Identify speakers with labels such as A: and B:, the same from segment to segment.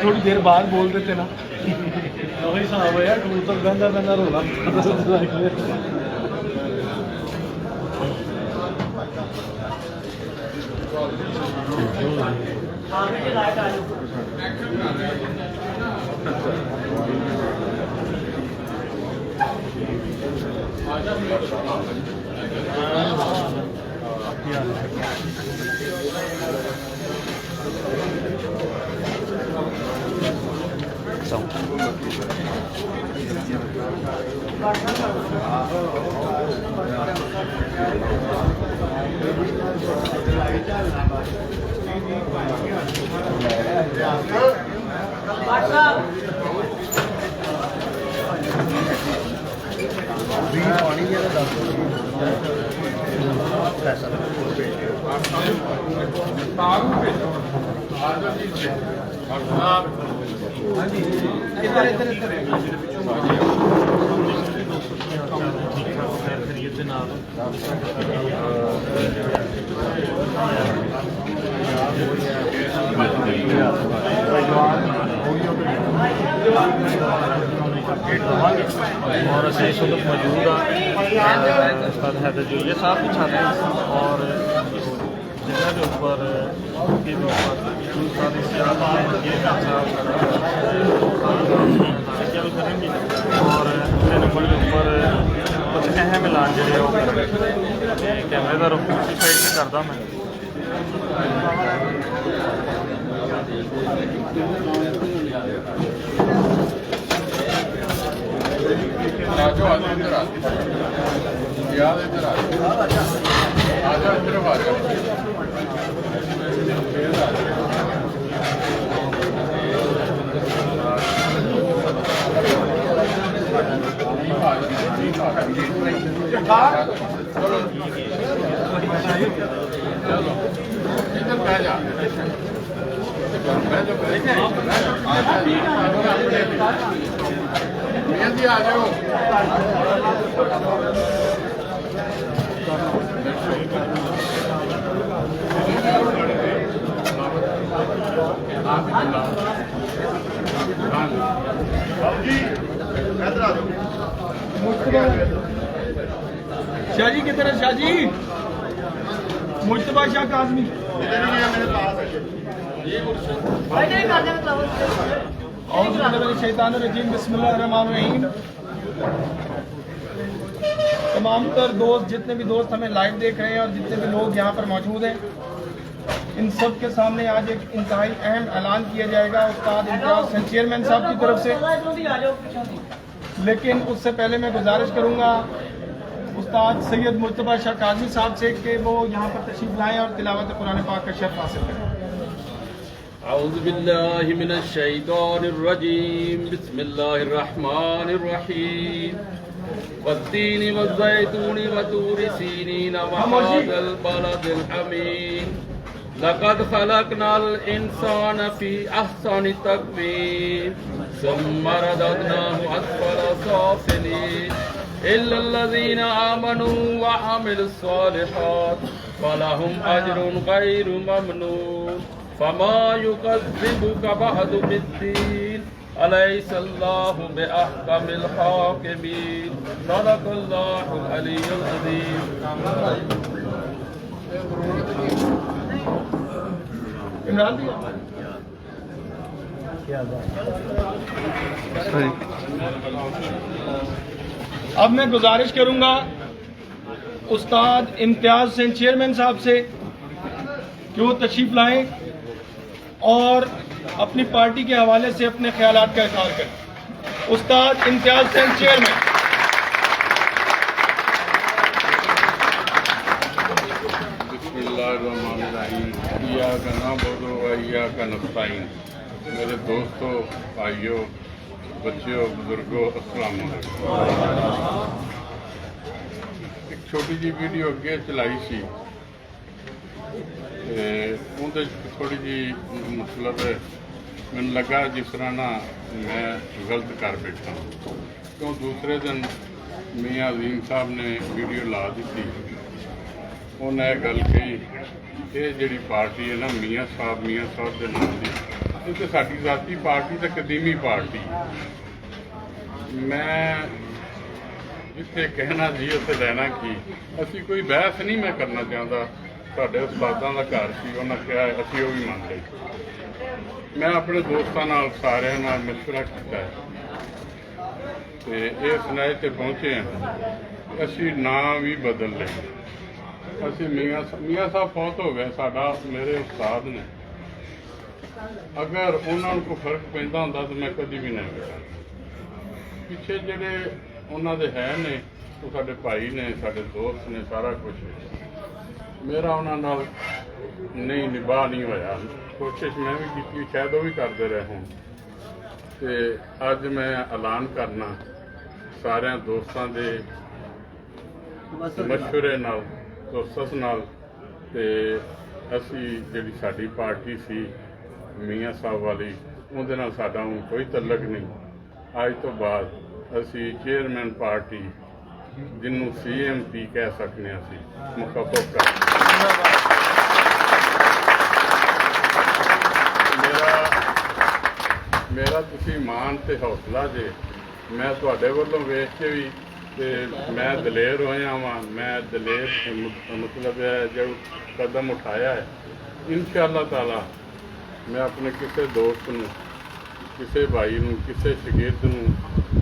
A: थोड़ी देर बाद बोल देते ना वही साहब है यार तो गंदा गंदा रोला
B: और असं इस वक्त मौजूद उस्ताद हैदर जोइया साहब भी छात्र हैं और जगह के ऊपर करेंगे और नंबर के ऊपर कुछ अहम ऐलान जो कैमरे का रुख उसी साइड से करता मैं
C: आ जाओ
A: शाह जी किधर है शाह जी मुश्तबा शाह काज़मी शैतानुर्रजीम बिस्मिल्लाहिर्रहमानिर्रहीम। तमाम तर दोस्त जितने भी दोस्त हमें लाइव देख रहे हैं और जितने भी लोग यहाँ पर मौजूद हैं इन सब के सामने आज एक इंतहाई अहम ऐलान किया जाएगा उस्ताद इम्तियाज़ हुसैन चेयरमैन साहब की तरफ से। लेकिन उससे पहले मैं गुजारिश करूँगा उस्ताद सैयद मुश्तबा शाह काज़मी साहब से कि वो यहाँ पर तशरीफ़ लाएँ और तिलावत कुरान पाक का शर्फ हासिल करें।
D: अऊज़ु बिल्लाहि मिनश शैतानिर रजीम बिस्मिल्लाहिर रहमानिर रहीम वत्तीनि वज़्ज़ैतूनि वतूरि सीनीन वहाज़ल बलदिल अमीन लक़द ख़लक़नल इंसान फ़ी अहसनि तक़वीम सुम्मा रददनाहु अस्फ़ला साफ़िलीन इल्लल्लज़ीना आमनू व अमिलुस्सालिहात फ़लहुम अज्रुन ग़ैरु ममनून फमा युकज़्ज़िबुका बअदु बिद्दीन अलैहिस्सलाहु बिअहकमिल हाकिमीन सदक़ल्लाहुल अलीयुल अज़ीम।
A: अब मैं गुजारिश करूंगा उस्ताद इम्तियाज़ हुसैन चेयरमैन साहब से कि वो तशरीफ लाएं और अपनी पार्टी के हवाले से अपने ख्यालात का इज़हार करें। उस्ताद इम्तियाज़ हुसैन चेयरमैन।
C: मेरे दोस्तों, भाइयों, बच्चों, बुजुर्गों, अस्सलाम वालेकुम। एक छोटी जी वीडियो अगे चलाई सी उनके थोड़ी जी मतलब मैंने लगा जिस तरह ना मैं गलत कर बैठा क्यों दूसरे दिन मियाँ अजीम साहब ने वीडियो ला दी थी ਉਹਨੇ ਇਹ ਗੱਲ ਕਹੀ ਇਹ ਜਿਹੜੀ ਪਾਰਟੀ ਹੈ ਨਾ ਮੀਆਂ ਸਾਹਿਬ ਦੇ ਨਾਮ ਦੀ, ਇਹ ਤਾਂ ਸਾਡੀ ਜ਼ਾਤੀ ਪਾਰਟੀ ਤਾਂ ਕਦੀਮੀ ਪਾਰਟੀ। ਮੈਂ ਜਿੱਥੇ ਕਹਿਣਾ ਜੀ ਉੱਥੇ ਲੈਣਾ ਕੀ। ਅਸੀਂ ਕੋਈ ਬਹਿਸ ਨਹੀਂ ਮੈਂ ਕਰਨਾ ਚਾਹੁੰਦਾ। ਸਾਡੇ ਉਸਤਾਦਾਂ ਦਾ ਘਰ ਸੀ, ਉਹਨਾਂ ਕਿਹਾ ਅਸੀਂ ਉਹ ਵੀ ਮੰਨ ਲਈ। ਮੈਂ ਆਪਣੇ ਦੋਸਤਾਂ ਨਾਲ ਸਾਰਿਆਂ ਨਾਲ ਮਸ਼ਵਰਾ ਕੀਤਾ ਤੇ ਇਸ ਨਿਆਂ ਤੇ ਪਹੁੰਚੇ ਹਾਂ। ਅਸੀਂ ਨਾਂ ਵੀ ਬਦਲ ਲਏ। ਅਸੀਂ ਮੀਆਂ ਸਾਹਿਬ ਫੌਤ ਹੋ ਗਏ, ਸਾਡਾ ਮੇਰੇ ਉਸਤਾਦ ਨੇ। ਅਗਰ ਉਹਨਾਂ ਨੂੰ ਕੋਈ ਫਰਕ ਪੈਂਦਾ ਹੁੰਦਾ ਤਾਂ ਮੈਂ ਕਦੀ ਵੀ ਨਹੀਂ ਕੀਤਾ। ਪਿੱਛੇ ਜਿਹੜੇ ਉਹਨਾਂ ਦੇ ਹੈ ਨੇ ਉਹ ਸਾਡੇ ਭਾਈ ਨੇ, ਸਾਡੇ ਦੋਸਤ ਨੇ, ਸਾਰਾ ਕੁਝ। ਮੇਰਾ ਉਹਨਾਂ ਨਾਲ ਨਿਭਾ ਨਹੀਂ ਹੋਇਆ। ਕੋਸ਼ਿਸ਼ ਮੈਂ ਵੀ ਕੀਤੀ, ਸ਼ਾਇਦ ਉਹ ਵੀ ਕਰਦੇ ਰਹੇ ਹੋਣ। ਤੇ ਅੱਜ ਮੈਂ ਐਲਾਨ ਕਰਨਾ ਸਾਰਿਆਂ ਦੋਸਤਾਂ ਦੇ ਮਸ਼ਵਰੇ ਨਾਲ, ਦੋਸਤ ਨਾਲ, ਤੇ ਅਸੀਂ ਜਿਹੜੀ ਸਾਡੀ ਪਾਰਟੀ ਸੀ ਮੀਆਂ ਸਾਹਿਬ ਵਾਲੀ, ਉਹਦੇ ਨਾਲ ਸਾਡਾ ਹੁਣ ਕੋਈ ਤਲਕ ਨਹੀਂ। ਅੱਜ ਤੋਂ ਬਾਅਦ ਅਸੀਂ ਚੇਅਰਮੈਨ ਪਾਰਟੀ, ਜਿਹਨੂੰ CMP ਕਹਿ ਸਕਦੇ ਹਾਂ, ਅਸੀਂ ਮੁਖੱਫਫ ਕਰ। ਮੇਰਾ ਤੁਸੀਂ ਮਾਣ ਤੇ ਹੌਸਲਾ ਜੇ। ਮੈਂ ਤੁਹਾਡੇ ਵੱਲੋਂ ਵੇਖ ਕੇ ਵੀ ਤੇ ਮੈਂ ਦਲੇਰ ਹੋਇਆ ਵਾਂ। ਮੈਂ ਦਲੇਰ ਮਤਲਬ ਹੈ ਜੋ ਕਦਮ ਉਠਾਇਆ ਹੈ। ਇਨਸ਼ਾਅੱਲਾ ਤਾਲਾ ਮੈਂ ਆਪਣੇ ਕਿਸੇ ਦੋਸਤ ਨੂੰ, ਕਿਸੇ ਭਾਈ ਨੂੰ, ਕਿਸੇ ਸ਼ਾਗਿਰਦ ਨੂੰ,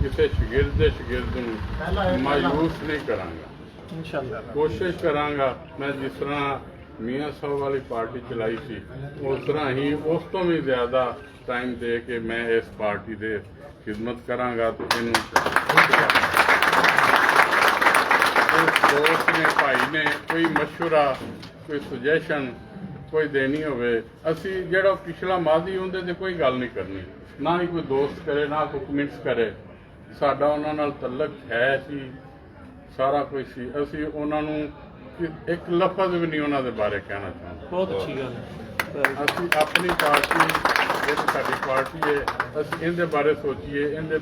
C: ਕਿਸੇ ਸ਼ਾਗਿਰਦ ਦੇ ਸ਼ਾਗਿਰਦ ਨੂੰ ਮਾਯੂਸ ਨਹੀਂ ਕਰਾਂਗਾ। ਇਨਸ਼ਾਅੱਲਾ ਕੋਸ਼ਿਸ਼ ਕਰਾਂਗਾ ਮੈਂ ਜਿਸ ਤਰ੍ਹਾਂ ਮੀਆਂ ਸਾਹਿਬ ਵਾਲੀ ਪਾਰਟੀ ਚਲਾਈ ਸੀ ਉਸ ਤਰ੍ਹਾਂ ਹੀ, ਉਸ ਤੋਂ ਵੀ ਜ਼ਿਆਦਾ ਟਾਈਮ ਦੇ ਕੇ ਮੈਂ ਇਸ ਪਾਰਟੀ ਦੇ ਖਿਦਮਤ ਕਰਾਂਗਾ। ਤੇ ਇਹਨੂੰ ਦੋਸਤ ਨੇ, ਭਾਈ ਨੇ ਕੋਈ ਮਸ਼ਵਰਾ, ਕੋਈ ਸੁਜੈਸ਼ਨ ਕੋਈ ਦੇਣੀ ਹੋਵੇ, ਅਸੀਂ ਜਿਹੜਾ ਪਿਛਲਾ ਮਾਜ਼ੀ ਉਹਦੇ ਤੇ ਕੋਈ ਗੱਲ ਨਹੀਂ ਕਰਨੀ। ਨਾ ਹੀ ਕੋਈ ਦੋਸਤ ਕਰੇ, ਨਾ ਕੋਈ ਕਮੈਂਟਸ ਕਰੇ। ਸਾਡਾ ਉਹਨਾਂ ਨਾਲ ਤਲਕ ਹੈ ਸੀ, ਸਾਰਾ ਕੁਝ ਸੀ। ਅਸੀਂ ਉਹਨਾਂ ਨੂੰ ਇੱਕ ਲਫ਼ਜ਼ ਵੀ ਨਹੀਂ ਉਹਨਾਂ ਦੇ ਬਾਰੇ ਕਹਿਣਾ ਚਾਹੁੰਦੇ।
B: ਬਹੁਤ ਅੱਛੀ ਗੱਲ ਹੈ।
C: ਅਸੀਂ ਆਪਣੀ ਪਾਰਟੀ, ਜਿਹੜੀ ਸਾਡੀ ਪਾਰਟੀ ਹੈ, ਅਸੀਂ ਇਹਦੇ ਬਾਰੇ ਸੋਚੀਏ, ਇਹਦੇ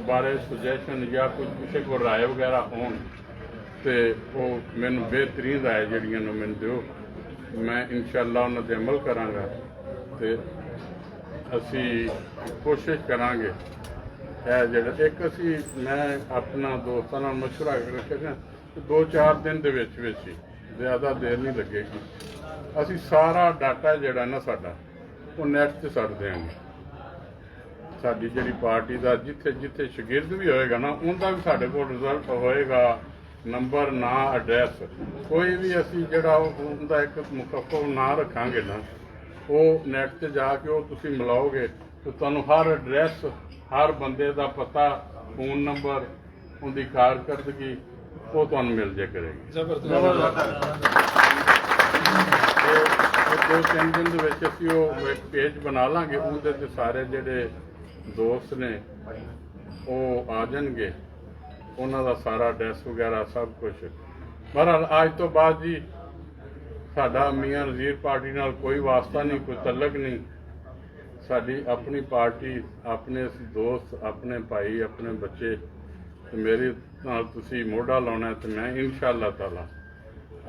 C: ਬਾਰੇ ਸੁਜੈਸ਼ਨ ਜਾਂ ਕੋਈ ਕਿਸੇ ਕੋਲ ਰਾਏ ਵਗੈਰਾ ਹੋਣ ਤੇ ਉਹ ਮੈਨੂੰ ਬਿਹਤਰੀਨ ਰਾਏ ਜਿਹੜੀਆਂ ਨੂੰ ਮੈਨੂੰ ਦਿਓ। ਮੈਂ ਇਨਸ਼ਾਅੱਲਾ ਉਹਨਾਂ 'ਤੇ ਅਮਲ ਕਰਾਂਗਾ ਤੇ ਅਸੀਂ ਕੋਸ਼ਿਸ਼ ਕਰਾਂਗੇ। ਇਹ ਜਿਹੜਾ ਇੱਕ ਅਸੀਂ ਮੈਂ ਆਪਣਾ ਦੋਸਤਾਂ ਨਾਲ ਮਸ਼ਵਰਾ ਕਰਕੇ 2-4 ਦਿਨ ਦੇ ਵਿੱਚ ਹੀ, ਜ਼ਿਆਦਾ ਦੇਰ ਨਹੀਂ ਲੱਗੇਗੀ, ਅਸੀਂ ਸਾਰਾ ਡਾਟਾ ਜਿਹੜਾ ਨਾ ਸਾਡਾ ਉਹ ਨੈੱਟ 'ਤੇ ਛੱਡ ਦਿਆਂਗੇ। ਸਾਡੀ ਜਿਹੜੀ ਪਾਰਟੀ ਦਾ ਜਿੱਥੇ ਜਿੱਥੇ ਸ਼ਾਗਿਰਦ ਵੀ ਹੋਏਗਾ ਨਾ, ਉਹਦਾ ਵੀ ਸਾਡੇ ਕੋਲ ਰਿਜ਼ਲਟ ਹੋਏਗਾ, ਨੰਬਰ, ਨਾਂ, ਐਡਰੈਸ। ਕੋਈ ਵੀ ਅਸੀਂ ਜਿਹੜਾ ਉਹਦਾ ਇੱਕ ਮੁਕੱਫਫ ਨਾਂ ਰੱਖਾਂਗੇ ਨਾ, ਉਹ ਨੈੱਟ 'ਤੇ ਜਾ ਕੇ ਉਹ ਤੁਸੀਂ ਮਿਲਾਓਗੇ ਤੇ ਤੁਹਾਨੂੰ ਹਰ ਐਡਰੈਸ, ਹਰ ਬੰਦੇ ਦਾ ਪਤਾ, ਫੋਨ ਨੰਬਰ, ਉਹਦੀ ਕਾਰਕਰਦਗੀ ਉਹ ਤੁਹਾਨੂੰ ਮਿਲ ਜਾ ਕਰੇਗੀ। ਦੋ ਤਿੰਨ ਦਿਨ ਦੇ ਵਿੱਚ ਅਸੀਂ ਉਹ ਇੱਕ ਪੇਜ ਬਣਾ ਲਾਂਗੇ, ਉਹਦੇ 'ਤੇ ਸਾਰੇ ਜਿਹੜੇ ਦੋਸਤ ਨੇ ਉਹ ਆ ਜਾਣਗੇ, ਉਹਨਾਂ ਦਾ ਸਾਰਾ ਐਡਰੈਸ ਵਗੈਰਾ ਸਭ ਕੁਝ। ਬਹਰਹਾਲ ਅੱਜ ਤੋਂ ਬਾਅਦ ਜੀ ਸਾਡਾ ਮੀਆਂ ਨਜ਼ੀਰ ਪਾਰਟੀ ਨਾਲ ਕੋਈ ਵਾਸਤਾ ਨਹੀਂ, ਕੋਈ ਤਲਕ ਨਹੀਂ। ਸਾਡੀ ਆਪਣੀ ਪਾਰਟੀ, ਆਪਣੇ ਦੋਸਤ, ਆਪਣੇ ਭਾਈ, ਆਪਣੇ ਬੱਚੇ। ਤੇ ਮੇਰੇ ਨਾਲ ਤੁਸੀਂ ਮੋਢਾ ਲਾਉਣਾ ਤੇ ਮੈਂ ਇਨਸ਼ਾਅੱਲਾ ਤਾਲਾ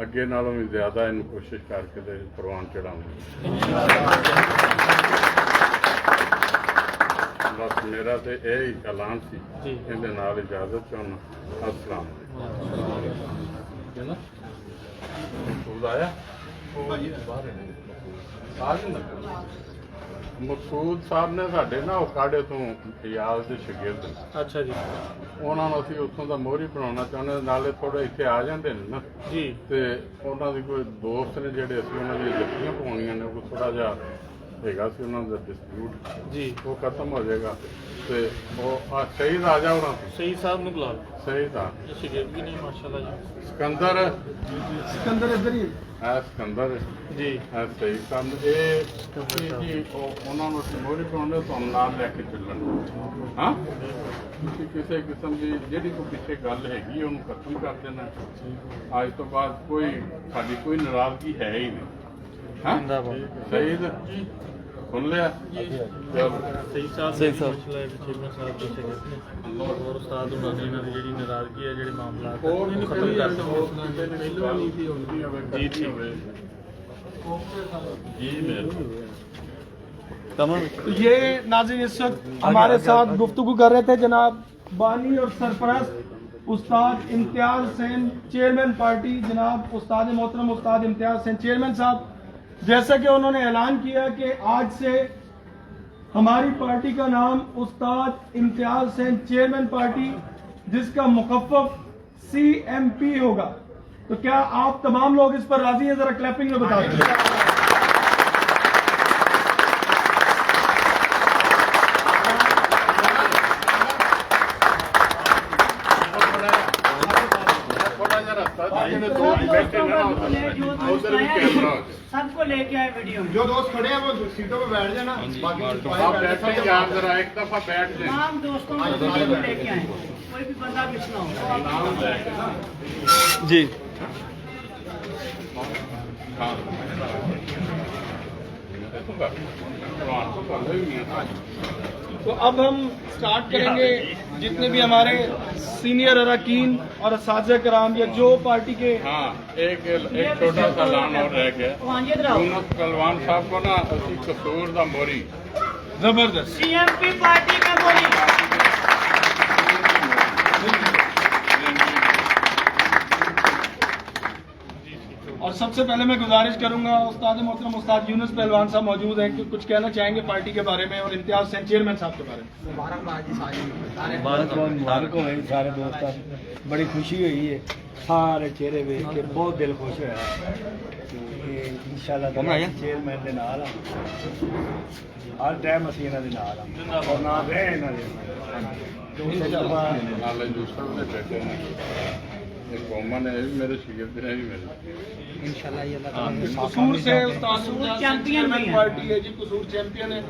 C: ਅੱਗੇ ਨਾਲੋਂ ਵੀ ਜ਼ਿਆਦਾ ਇਹਨੂੰ ਕੋਸ਼ਿਸ਼ ਕਰਕੇ ਤੇ ਪ੍ਰਵਾਨ ਚੜਾਵਾਂਗਾ। ਬਸ ਮੇਰਾ ਤੇ ਇਹ ਹੀ ਐਲਾਨ ਸੀ, ਇਹਦੇ ਨਾਲ ਇਜਾਜ਼ਤ ਚਾਹੁੰਦਾ। ਅਸਲਾਮ ਮਕਸੂਦ ਸਾਹਿਬ ਨੇ ਸਾਡੇ ਨਾ ਉਕਾੜੇ ਤੋਂ ਰਿਆਜ਼ ਦੇ ਸ਼ਾਗਿਰਦ।
B: ਅੱਛਾ ਜੀ।
C: ਉਹਨਾਂ ਨੂੰ ਅਸੀਂ ਉੱਥੋਂ ਦਾ ਮੋਹਰੀ ਬਣਾਉਣਾ ਚਾਹੁੰਦੇ, ਨਾਲੇ ਥੋੜਾ ਇੱਥੇ ਆ ਜਾਂਦੇ ਨੇ ਨਾ
B: ਜੀ, ਤੇ
C: ਉਹਨਾਂ ਦੀ ਕੋਈ ਦੋਸਤ ਨੇ ਜਿਹੜੇ ਅਸੀਂ ਉਹਨਾਂ ਦੀਆਂ ਜੱਫੀਆਂ ਪਾਉਣੀਆਂ ਨੇ, ਉਹ ਥੋੜਾ ਜਿਹਾ ਹੈਗਾ ਸੀ ਉਹਨਾਂ ਦਾ ਡਿਸਪਿਊਟ ਜੀ, ਉਹ ਖਤਮ ਹੋ ਜਾਏਗਾ। ਤੇ ਉਹ ਸ਼ਹੀਦ ਆ ਜਾ, ਉਹਨਾਂ ਤੋਂ
B: ਸ਼ਹੀਦ ਸਾਹਿਬ ਨੂੰ ਬੁਲਾ ਲਓ।
C: ਸ਼ਹੀਦ ਆ
B: ਸ਼ਾਗਿਰਦ ਵੀ ਨੇ ਮਾਸ਼ਾਅੱਲਾ ਜੀ।
C: ਸਿਕੰਦਰ ਇੱਧਰ ਹੀ ਹੈ, ਸਿਕੰਦਰ ਜੀ ਹੈ ਸ਼ਹੀਦ ਸਾਹਿਬ। ਇਹ ਜੀ ਉਹਨਾਂ ਨੂੰ ਅਸੀਂ ਮੋਹਰੀ ਬਣਾਉਂਦੇ, ਤੁਹਾਨੂੰ ਨਾਲ ਲੈ ਕੇ ਚੱਲਣ। ਹਾਂ, ਤੁਸੀਂ ਕਿਸੇ ਕਿਸਮ ਦੀ ਜਿਹੜੀ ਕੋਈ ਪਿੱਛੇ ਗੱਲ ਹੈਗੀ ਉਹਨੂੰ ਖਤਮ ਕਰ ਦੇਣਾ। ਅੱਜ ਤੋਂ ਬਾਅਦ ਕੋਈ ਸਾਡੀ ਕੋਈ ਨਾਰਾਜ਼ਗੀ ਹੈ ਹੀ ਨਹੀਂ। ਹਾਂ ਸ਼ਹੀਦ सुन लिया चलो
B: सही साहब चेयरमैन साहब जैसे कहते हैं और उस्ताद उन्होंने इन्होंने जी नाराजगी है जी मामला खत्म कर
A: तो ये नाज़रीन इस वक्त हमारे साथ गुफ्तगू कर रहे थे जनाब बानी और सरपरस्त उस्ताद इम्तियाज हुसैन चेयरमैन पार्टी जनाब उस्ताद मोहतरम उस्ताद इम्तियाज हुसैन चेयरमैन साहब। जैसा कि उन्होंने ऐलान किया कि आज से हमारी पार्टी का नाम उस्ताद इम्तियाज हुसैन चेयरमैन पार्टी जिसका मुखफ़्फ़फ़ CMP होगा। तो क्या आप तमाम लोग इस पर राजी हैं? जरा क्लैपिंग में बता दीजिए।
E: सबको लेके आए वीडियो में।
F: जो दोस्त खड़े हैं वो सीटों पे बैठ जाना, बाकी
C: आप बैठे यार जरा एक दफा बैठ जाए।
E: तमाम दोस्तों को वीडियो में लेके आए, कोई भी बंदा पिछला हो।
A: जी तो अब हम स्टार्ट करेंगे। जितने भी हमारे सीनियर अरकान और असातिज़ा कराम या जो पार्टी के
C: हाँ एक छोटा सा ऐलान और रह गया। यूनुस कलवान साहब को ना असी कसूर दा मोरी
A: जबरदस्त
E: CMP पार्टी का बोली।
A: और सबसे पहले मैं गुजारिश करूंगा उस्ताद मोहतरम उस्ताद यूनुस पहलवान साहब मौजूद हैं कि कुछ कहना चाहेंगे पार्टी के बारे में और इम्तियाज हुसैन चेयरमैन साहब के बारे में।
F: मुबारक हो सारे दोस्तों, बड़ी खुशी हुई है, सारे चेहरे देख के बहुत दिल खुश होया। इंशाल्लाह चेयरमैन के नाल हर टाइम असीं इन्हां दे नाल हां और नाल रहे इन्हां दे
C: नाले दूसरा ने बैठे हैं एक कॉमन है मेरे शिगिर्द ने भी मेरे
F: इंशाल्लाह ये अल्लाह
A: कसूर से उस्ताद
E: चैंपियन भी है।
A: पार्टी है जी, कसूर चैंपियन है।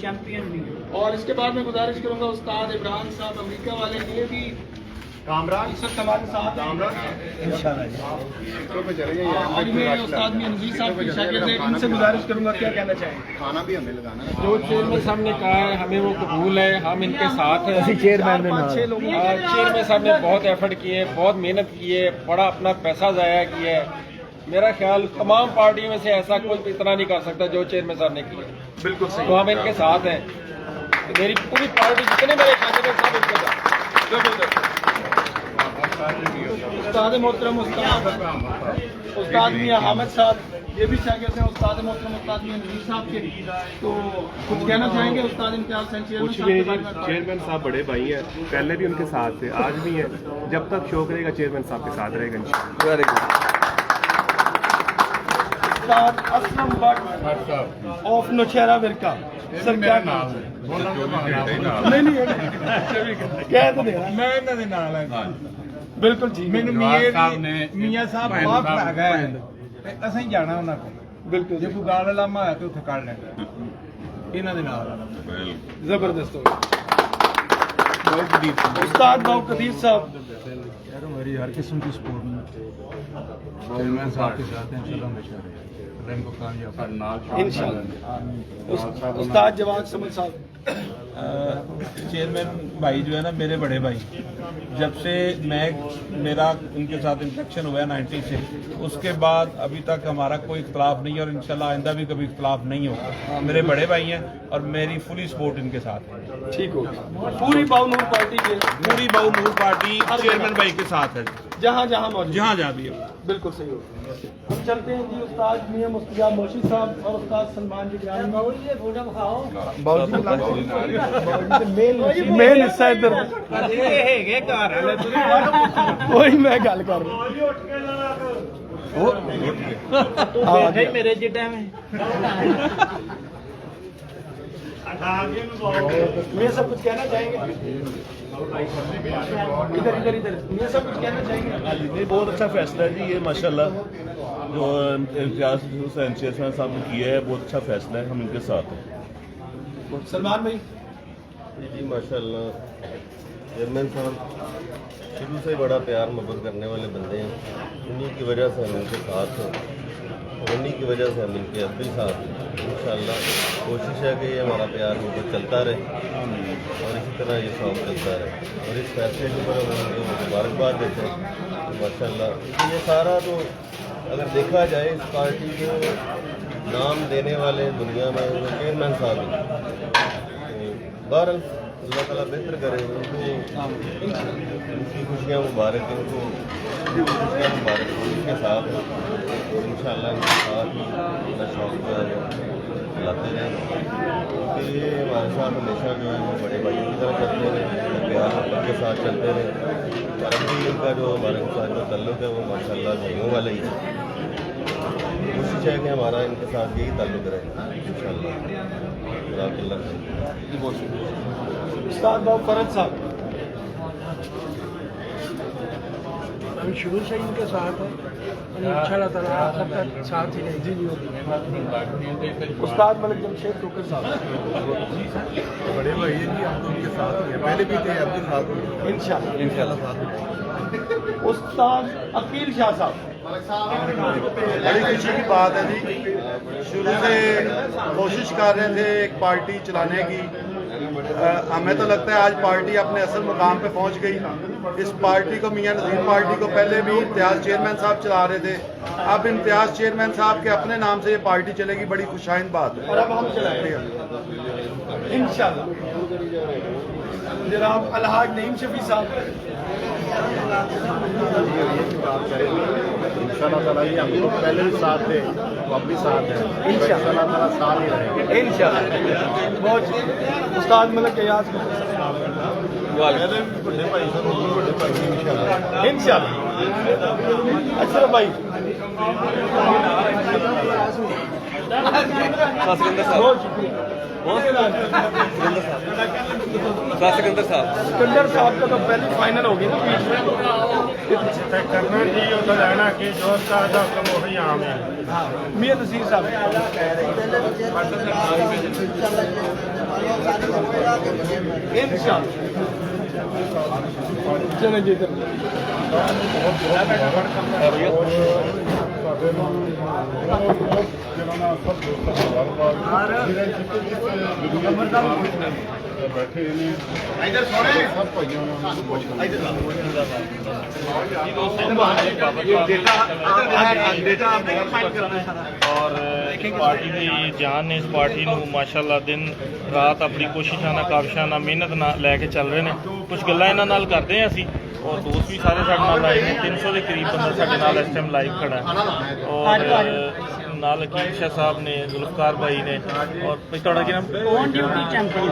E: चैंपियन भी।
A: और इसके बाद मैं गुजारिश करूंगा उस्ताद इमरान साहब अमेरिका वाले लिए भी
F: कामरान
A: इस वक्त हमारे साथ हैं।
F: इंशाल्लाह जी पे चले
A: आज मैं उस्ताद मियां नज़ीर साहब की शागिर्द है, इनसे गुजारिश करूंगा क्या कहना चाहेंगे।
F: खाना भी हमें लगाना है।
G: जो चेयरमैन साहब ने कहा है हमें वो कबूल है, हम इनके साथ हैं।
F: चेयरमैन
G: चेयरमैन साहब ने बहुत एफर्ट किए, बहुत मेहनत की है, बड़ा अपना पैसा ज़ाया किया है। मेरा ख्याल तमाम पार्टियों में से ऐसा कोई इतना नहीं कर सकता जो चेयरमैन साहब ने किया।
A: बिल्कुल सही।
G: तो हम इनके साथ हैं। मेरी पूरी पार्टी जितने मेरे कैंडिडेट सब इनके साथ।
A: जबरदस्त। उस्ताद मोहतरम उस्ताद मियां हामिद साहब ये भी शागिर्द हैं उस्ताद मोहतरम उस्ताद मियां नज़ीर साहब के। तो कुछ कहना चाहेंगे उस्ताद इम्तियाज हुसैन चेयरमैन साहब के बारे में?
H: चेयरमैन साहब बड़े भाई हैं, पहले भी उनके साथ थे, आज भी हैं, जब तक शौक रहेगा चेयरमैन साहब के साथ रहेगा इंशाल्लाह।
A: Very good. Ustad Aslam Bhatt of Nowshera विरका sir क्या नाम है? नहीं कह तो दे
F: मैं इन्हां दे नाल है।
A: बिल्कुल जी।
F: ਮੈਨੂੰ ਮੀਆਂ ਸਾਹਿਬ ਬਹੁਤ ਲੱਗ ਗਏ ਤੇ ਅਸੀਂ ਜਾਣਾ ਉਹਨਾਂ ਕੋਲ।
A: बिल्कुल
F: ਜੇ ਕੋਈ ਗੱਲ ਲਾਮਾ ਹੋਇਆ ਤੇ ਉੱਥੇ ਕੱਢ ਲੈਣਾ ਇਹਨਾਂ ਦੇ ਨਾਲ।
A: जबरदस्त हो उस्ताद बाऊ कदीर साहब।
F: यार हमारी हर किस्म की सपोर्ट चेयरमैन साहब के साथ हैं, इंशाल्लाह हमेशा रहे इनको कामयाब
A: इंशाल्लाह। उस्ताद जवाद समद साहब।
I: चेयरमैन भाई जो है ना मेरे बड़े भाई, जब से मेरा उनके साथ इंटरेक्शन हुआ है 90 से, उसके बाद अभी तक हमारा कोई इख्तलाफ नहीं है और इंशाल्लाह आइंदा भी कभी इख्तलाफ नहीं होगा। मेरे बड़े भाई हैं और मेरी फुली सपोर्ट इनके साथ है।
A: ठीक हो पूरी बाऊ नूर पार्टी के
I: पूरी बाऊ नूर पार्टी चेयरमैन भाई के साथ है,
A: जहाँ जहाँ मौजूद
I: जहाँ जहाँ भी है।
A: बिल्कुल सही हो। हम चलते हैं जी उस्ताद मियां मुस्तफा मोशी साहब और उस्ताद सलमान जी गिरानी। मेन हिस्सा इधर वही मैं गल कर रहा
E: मेरे जिटा में
A: ये सब कुछ कहना चाहेंगे? इधर इधर इधर ये सब कुछ कहना चाहेंगे?
J: बहुत अच्छा फैसला है जी ये माशाल्लाह जो इम्तियाज हुसैन चेयरमैन साहब ने किया है, बहुत अच्छा फैसला है, हम इनके साथ हैं।
A: सलमान भाई
J: जी माशाल्लाह
K: चेयरमैन साहब शुरू से बड़ा प्यार मोहब्बत करने वाले बंदे हैं, उन्हीं की वजह से हम इनके साथ हैं और उन्हीं की वजह से हम इनके अब भी साथ हैं। इंशाअल्लाह कोशिश है कि ये हमारा प्यार मोहब्बत चलता रहे और इसी तरह ये शौक चलता रहे और इस फैसले के ऊपर हम उनको मुबारकबाद देते हैं। तो माशाअल्लाह ये सारा तो अगर देखा जाए इस पार्टी को नाम देने वाले दुनिया में वो चेयरमैन साहब हैं। तो बहरहाल अल्लाह ताला बेहतर करे, उनको उनकी खुशियाँ मुबारक, उनको खुशियाँ मुबारक उनके साथ और इंशाअल्लाह इनके साथ ही अपना शौक जो है चलाते रहें क्योंकि ये हमारे साथ हमेशा जो है वो बड़े भाइयों की तरह चलते रहे, प्यार के साथ चलते रहे और अब भी इनका जो हमारे साथ जो ताल्लुक़ है वो माशाअल्लाह भाइयों वाला ही है। कोशिश है कि हमारा इनके साथ यही ताल्लुक़ रहे इंशाअल्लाह।
A: उस्ताद बाब फरद साहब
E: हम शुरू से इनके साथ हैं और इंशाअल्लाह ताला आखिर तक साथ ही रहेंगे।
A: उस्ताद मलिक जमशेद टोकर साहब
F: बड़े भाई हैं जी, हम उनके साथ हैं, पहले भी थे अब भी साथ हैं
A: इंशाअल्लाह
F: साथ हैं।
A: उस्ताद अकील शाह साहब
L: बड़ी खुशी की बात है जी, शुरू से कोशिश कर रहे थे एक पार्टी चलाने की। हमें तो लगता है आज पार्टी अपने असल मुकाम पे पहुंच गई। इस पार्टी को मियां नज़ीर पार्टी को पहले भी इम्तियाज़ चेयरमैन साहब चला रहे थे, अब इम्तियाज़ चेयरमैन साहब के अपने नाम से ये पार्टी चलेगी, बड़ी खुशाइंद बात है।
A: और अब हम चलाएंगे इंशाअल्लाह। जनाब अलहाज नईम शफी साहब
L: इंशाअल्लाह ताला ये हम लोग पहले भी साथ थे, अब भी साथ हैं, इंशाअल्लाह ताला साथ ही रहेंगे
A: इंशाअल्लाह। बहुत उस्ताद मलिक अयाज
L: बड़े भाई साहब
A: इंशाअल्लाह। अशरफ भाई
G: सिकंदर साहब
A: सिकंदर साहब का तो पहले फाइनल हो गई ना बीच में
L: करना जी उधर रहना कि जो सादा कम हो रही आम है।
A: मियां नसीर साहब इंशाअल्लाह। चले जी
L: बैठे सब भाइयों
B: और पार्टी की जान ने इस पार्टी ਨੂੰ ਮਾਸ਼ਾਅੱਲਾ ਦਿਨ ਰਾਤ ਆਪਣੀ ਕੋਸ਼ਿਸ਼ਾਂ ਨਾਲ ਕਾਬਿਸ਼ਾਂ ਨਾਲ ਮਿਹਨਤ ਨਾਲ ਲੈ ਕੇ ਚੱਲ ਰਹੇ ਨੇ। ਕੁਝ ਗੱਲਾਂ ਇਹਨਾਂ ਨਾਲ ਕਰਦੇ ਹਾਂ ਅਸੀਂ और दोस्त भी सारे साढ़े नाल आए हैं। 300 के करीब बंदा साढ़े नाल इस टाइम लाइव खड़ा है और नाल अकील शाह साहब ने, जुल्फकार भाई ने और थोड़ा की नाम
E: ऑन ड्यूटी चैंपियन।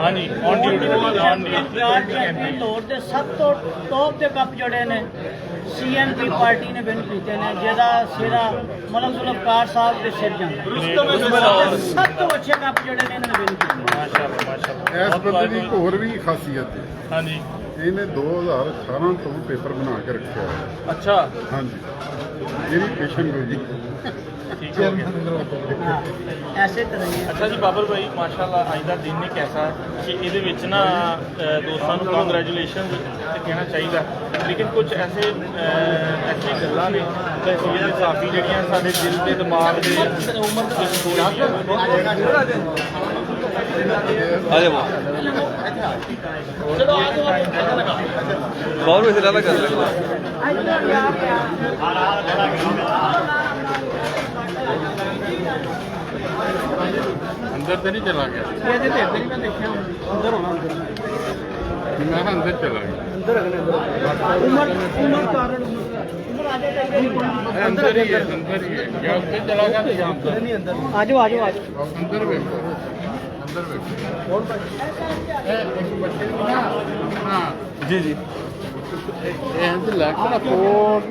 B: हाँ जी ऑन ड्यूटी
E: चैंपियन लोड दे सब तो टॉप दे कप जड़े ने CNP पार्टी ने विन कीते ने, जेदा सिरा मलक जुल्फकार साहब के सिर जान सब तो अच्छे कप जड़े ने इन्होंने विन कीते
B: माशाअल्लाह माशाअल्लाह।
L: इस बंदे की एक होर भी खासियत है,
B: हाँ जी
L: ਇਹਨੇ 2018 ਤੋਂ ਪੇਪਰ ਬਣਾ ਕੇ ਰੱਖਿਆ ਹੈ।
B: अच्छा
L: ਹਾਂਜੀ ਇਹਦੀ ਪੇਸ਼ੈਂਟ ਹੋ ਜੀ
B: ठीक हो गया।
E: ऐसे तरह ही
B: ਅੱਛਾ ਜੀ ਬਾਬਰ ਭਾਈ ਮਾਸ਼ਾਅੱਲਾ ਅੱਜ ਦਾ ਦਿਨ ਇੱਕ ਐਸਾ ਕਿ ਇਹਦੇ ਵਿੱਚ ਨਾ ਦੋਸਤਾਂ ਨੂੰ ਕੰਗ੍ਰੈਚੁਲੇਸ਼ਨ ਤੇ ਕਹਿਣਾ ਚਾਹੀਦਾ, ਲੇਕਿਨ ਕੁਝ ਐਸੇ ਐਸੀ ਗੱਲਾਂ ਨੇ ਤਹਿਸੀਲ ਸਾਫੀ ਜਿਹੜੀਆਂ ਸਾਡੇ ਦਿਲ ਤੇ ਦਿਮਾਗ ਦੇ
G: बहुत वैसे ज़्यादा कर रहे
C: अंदर तो नहीं चला गया,
E: अंदर होना
C: मैं अंदर चला गया।
E: उम्र कारण
C: अंदर ही है, अंदर ही है, या उससे चला गया तो यहाँ पर
E: आजो आजो आजो
C: अंदर बैठो, अंदर बैठो। हाँ
G: जी जी
C: लैके ना कोट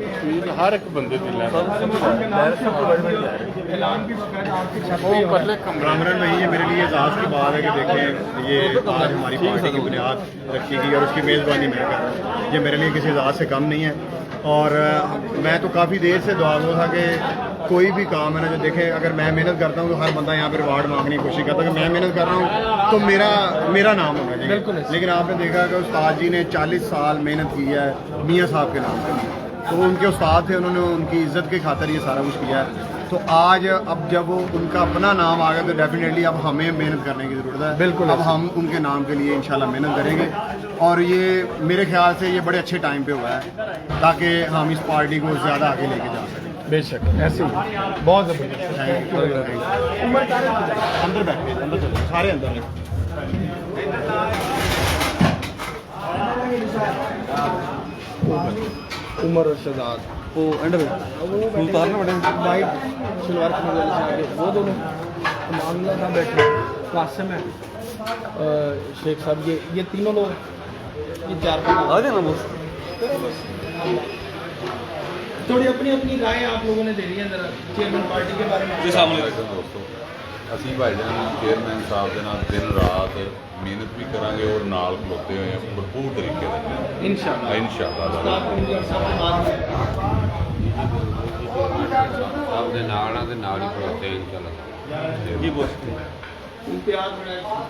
C: हर एक बंदे की लैके वो पहले
F: कामरान भाई, ये मेरे लिए एजाज़ की बात है कि देखें ये आज हमारी पार्टी की बुनियाद रखी गई और उसकी मेज़बानी मैं कर रहा हूँ। ये मेरे लिए किसी एजाज़ से कम नहीं है।
L: और मैं तो काफ़ी देर से दुआ में था कि कोई भी काम है ना जो देखें, अगर मैं मेहनत करता हूँ तो हर बंदा यहाँ पर रिवार्ड मांगने की कोशिश करता है कि मैं मेहनत कर रहा हूँ तो मेरा नाम होना चाहिए।
A: बिल्कुल।
L: लेकिन आपने देखा कि उस्ताद जी ने 40 साल मेहनत की है मियाँ साहब के नाम पर, तो वो उनके उस्ताद थे, उन्होंने उनकी इज्जत के खातिर ये सारा कुछ किया है। तो आज अब जब वो उनका अपना नाम आ गया तो डेफिनेटली अब हमें मेहनत करने की ज़रूरत है।
A: बिल्कुल।
L: अब हम उनके नाम के लिए इंशाल्लाह मेहनत करेंगे और ये मेरे ख्याल से ये बड़े अच्छे टाइम पे हुआ है ताकि हम इस पार्टी को ज़्यादा आगे लेके जा सकें।
A: बेशक ऐसे ही बहुत ज़बरदस्त।
L: अंदर बैठे, अंदर चलो, सारे अंदर हैं।
A: उमर और शहजाद वो एंड में सुल्तान ना बड़े वाइट शलवार कमीज वाले से आगे वो दोनों, मामला साहब बैठे, कासिम है, शेख साहब, ये तीनों लोग, ये 4 आ जाना बस। थोड़ी अपनी अपनी राय आप लोगों ने दे दी है जरा चेयरमैन पार्टी के बारे में।
C: जी सामने दोस्तों, ਅਸੀਂ ਭਾਈਜਾਨ ਚੇਅਰਮੈਨ ਸਾਹਿਬ ਦੇ ਨਾਲ ਦਿਨ ਰਾਤ ਮਿਹਨਤ ਵੀ ਕਰਾਂਗੇ ਔਰ ਨਾਲ ਖਲੋਤੇ ਹੋਏ ਹਾਂ ਭਰਪੂਰ ਤਰੀਕੇ ਨਾਲ
A: इंशाअल्लाह
C: ਇਨਸ਼ਾਅੱਲਾ
K: ਸਭ ਦੇ ਨਾਲ ਦੇ ਨਾਲ ਹੀ ਖਲੋਤੇ ਇਨਸ਼ਾਅੱਲਾ।
C: ਕੀ ਬੋਲਦੇ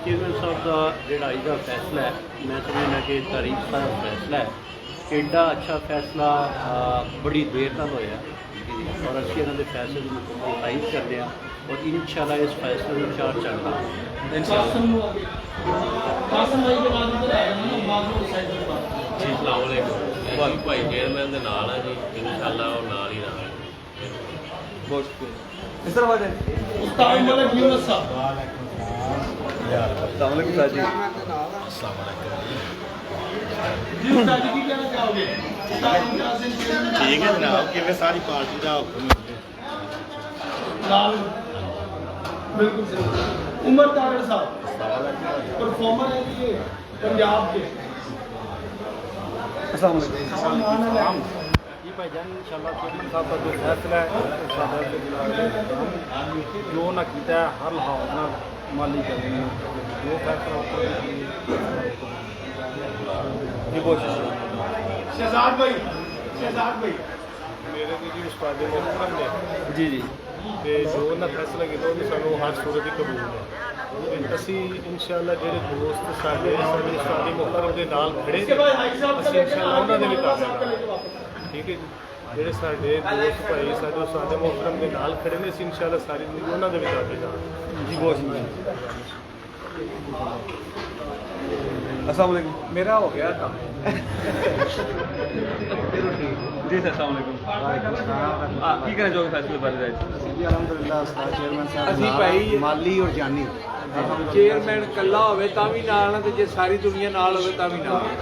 M: ਚੇਅਰਮੈਨ ਸਾਹਿਬ ਦਾ ਜਿਹੜਾ ਅੱਜ ਦਾ ਫੈਸਲਾ ਹੈ, ਮੈਂ ਸਮਝਦਾ ਕਿ ਤਾਰੀਖ ਦਾ ਫੈਸਲਾ ਹੈ, ਐਡਾ ਅੱਛਾ ਫੈਸਲਾ ਬੜੀ ਦੇਰ ਨਾਲ ਹੋਇਆ ਔਰ ਅਸੀਂ ਇਹਨਾਂ ਦੇ ਫੈਸਲੇ ਦੀ ਮੁਕੰਮਲ ਤਾਰੀਫ ਕਰਦੇ ਹਾਂ ਔਰ ਇਨਸ਼ਾਅੱਲਾ ਇਸ ਫੈਸਲੇ ਨੂੰ ਚਾਰ ਚੜ੍ਹਨਾ
K: ਬਾਕੀ ਭਾਈ ਚੇਅਰਮੈਨ ਦੇ ਨਾਲ ਆ ਜੀ, ਇਨਸ਼ਾਅੱਲਾ ਉਹ ਨਾਲ ਹੀ ਰਹਾਂਗੇ।
A: इस तरह बात है उस्ताद मलिक यूनुस साहब। अस्सलाम वालेकुम सर जी। जी उस्ताद जी की कहना चाहोगे?
K: ठीक है जनाब, कि सारी पार्टी का
A: लाल बिल्कुल सही। उमर तारड़ साहब परफॉर्मर है ये पंजाब के। अस्सलाम वालेकुम
M: ਜੀ ਭਾਈਜਾਨ ਇਨਸ਼ਾਅੱਲਾ ਚੇਅਰਮੈਨ ਸਾਹਿਬ ਦਾ ਜੋ ਫੈਸਲਾ ਹੈ ਉਹ ਸਾਡਾ ਜੋ ਉਹਨਾਂ ਕੀਤਾ ਹੈ ਹਰ ਹਾਲ ਨਾਲ ਮਾਲੀ ਕਰਨੀ ਹੈ ਜੋ ਫੈਸਲਾ
A: जी बहुत शहजाद भाई
H: मेरे को जी उस्ताद मोहतरम ने
A: जी जी
H: ਤੇ ਜੋ ਉਹਨਾਂ ਫੈਸਲਾ ਕੀਤਾ ਉਹ ਸਾਨੂੰ ਹਰ ਸੂਰਤ ਹੀ ਕਬੂਲ ਹੈ। ਤੇ ਅਸੀਂ ਇਨਸ਼ਾਅੱਲਾ ਜਿਹੜੇ ਦੋਸਤ ਸਾਡੇ ਉਸਤਾਦ ਮੁਹਤਰਮ ਦੇ ਨਾਲ ਖੜੇ ਅਸੀਂ ਇਨਸ਼ਾਅੱਲਾ ਉਹਨਾਂ ਦੇ ਵੀ ਕਾਮਯਾਬ ਠੀਕ ਹੈ ਜੀ। ਜਿਹੜੇ ਸਾਡੇ ਦੋਸਤ ਭਾਈ ਸਾਡੇ ਉਸਤਾਦ ਮੁਹਤਰਮ ਦੇ ਨਾਲ ਖੜੇ ਨੇ, ਅਸੀਂ ਇਨਸ਼ਾਅੱਲਾ ਸਾਰੀ ਜ਼ਿੰਦਗੀ ਉਹਨਾਂ ਦੇ ਵੀ ਕਾਮਯਾਬ
A: जी बहुत अस्सलाम वालेकुम।
M: ਮੇਰਾ ਹੋ ਗਿਆ ਕੰਮ
A: जी सर अस्सलाम वालेकुम। की कहना चाहोगे फैसले बारे में?
L: जी अल्हम्दुलिल्लाह उस्ताद चेयरमैन साहब
M: ਅਸੀਂ
L: ਨਾਲ
M: ਭਾਈ
L: माली और जानी
M: ਚੇਅਰਮੈਨ ਇਕੱਲਾ ਹੋਵੇ ਤਾਂ ਵੀ ਨਾਲ ਹੈ ਤੇ ਜੇ ਸਾਰੀ ਦੁਨੀਆ ਨਾਲ ਹੋਵੇ ਤਾਂ ਵੀ ਨਾਲ ਹੈ।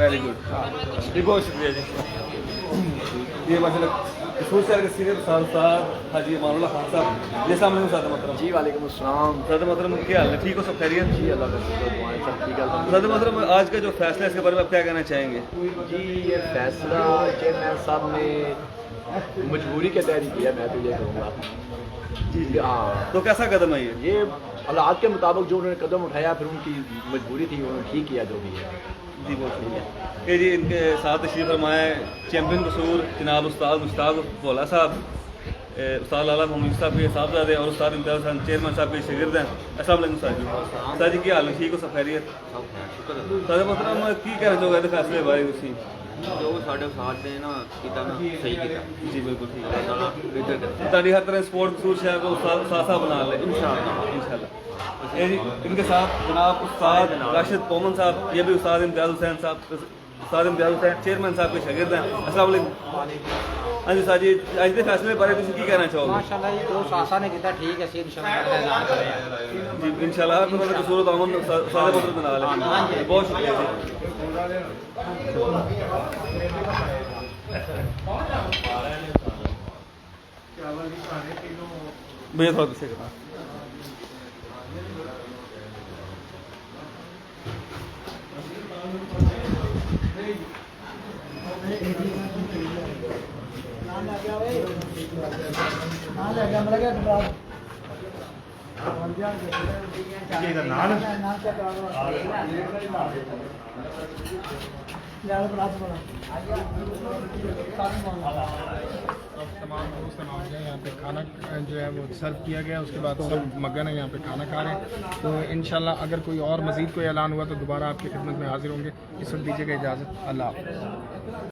A: वेरी गुड जी बहुत शुक्रिया जी। ये माशाल्लाह सूर शहर के सीनियर साहब हाजी मानुल्लाह खान साहब। जी सामने सादा मोहतरम।
M: जी वालेकुम अस्सलाम।
A: सादा मोहतरम क्या हाल है? ठीक हो, सब खैरियत?
M: जी अल्लाह का शुक्र दुआएं सब ठीक है।
A: सादा मोहतरम आज का जो फैसला है इसके बारे में आप क्या कहना चाहेंगे?
M: जी ये फैसला चेयरमैन साहब ने मजबूरी के तहत किया, मैं तो ये कहूँगा
A: जी जी।
M: हाँ,
A: तो कैसा कदम है
M: ये हालात के मुताबिक जो उन्होंने कदम उठाया फिर उनकी मजबूरी थी, उन्होंने ठीक किया जो भी है।
A: जी बहुत शुक्रिया। कि जी इनके साथ तशरीफ फरमाए चैम्पियन कसूर जनाब उस्ताद मुश्ताक भोला साहब, उस्ताद लाला मोहम्मद साहब के साहबजादे और उस्ताद इम्तियाज़ हसन चेयरमैन साहब के शागिर्द हैं। अस्सलाम वालेकुम सर जी। सर जी की हाल है? ठीक हो, सब खैरियत? सर मोहतरम की कहना चाहोगे फैसले बारे में?
K: ਜੋ ਸਾਡੇ ਸਾਥ ਨੇ ਨਾ ਕੀਤਾ ਨਾ ਸਹੀ ਕੀਤਾ
A: जी बिल्कुल ठीक है।
K: ਸਾਡਾ ਬਿਹਤਰ ਕੀਤਾ
A: तारी हर तरह स्पोर्ट कसूर शहर को साथ बना ले इंशाल्लाह। ये जी इनके साथ जनाब उस्ताद राशिद पोमन साहब, ये भी उस्ताद इम्तियाज़ हुसैन साहब, उस्ताद इम्तियाज़ हुसैन चेयरमैन साहब के शागिर्द हैं। अस्सलाम वालेकुम। हाँ जी सर जी, आज के फैसले बारे में की कहना चाहोगे?
E: माशाल्लाह ये जो सासा ने किया ठीक है, सी इंशाल्लाह ऐलान करें
A: जी इंशाल्लाह हर तरह कसूर अमन सारे मतलब बना ले। बहुत शुक्रिया जी। भैया थोड़ा पीछे करना।
E: नाम लग गया
A: तमाम दोस्त हमारे यहाँ पे खाना जो है वो सर्व किया गया, उसके बाद सब मगन है यहाँ पे खाना खा रहे हैं। तो इंशाल्लाह अगर कोई और मज़ीद कोई ऐलान हुआ तो दोबारा आपकी खिदमत में हाजिर होंगे। इस वक्त दीजिएगा इजाज़त। अल्लाह हाफ़िज़।